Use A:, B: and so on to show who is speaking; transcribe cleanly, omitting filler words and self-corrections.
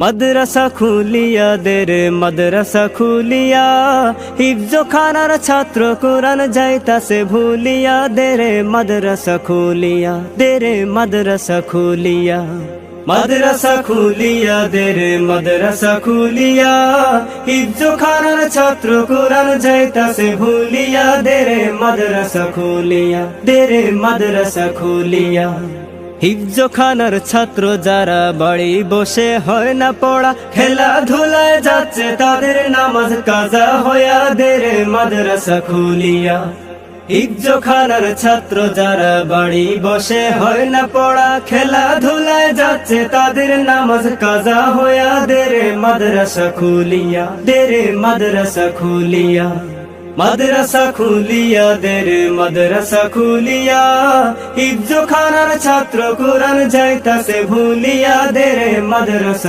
A: মাদ্রাসা খুলিয়া দে রে মাদ্রাসা খুলিয়া, হিফজো খানার ছাত্র কোরআন যাইতাছে ভুলিয়া, দে রে মাদ্রাসা খুলিয়া, দে রে মাদ্রাসা খুলিয়া। মাদ্রাসা খুলিয়া দে রে মাদ্রাসা খুলিয়া, হিফজো খানার ছাত্র কোরআন যাইতাছে ভুলিয়া, দে রে মাদ্রাসা খুলিয়া, দে রে মাদ্রাসা খুলিয়া। হিফজো খানার ছাত্র যারা বাড়ি বসে হয় না পড়া, খেলাধুলায় যাচ্ছে তাদের নামাজ কাজা হইয়া, দে রে মাদ্রাসা খুলিয়া। হিফজো খানার ছাত্র যারা বাড়ি বসে হয় না পড়া, খেলাধুলায় যাচ্ছে তাদের নামাজ কাজা হইয়া, দে রে মাদ্রাসা খুলিয়া, দে রে মাদ্রাসা খুলিয়া। মাদ্রাসা খুলিয়া দে রে মাদ্রাসা খুলিয়া, হিফজো খানার ছাত্র কোরআন যাইতাছে ভুলিয়া, দে রে মাদ্রাসা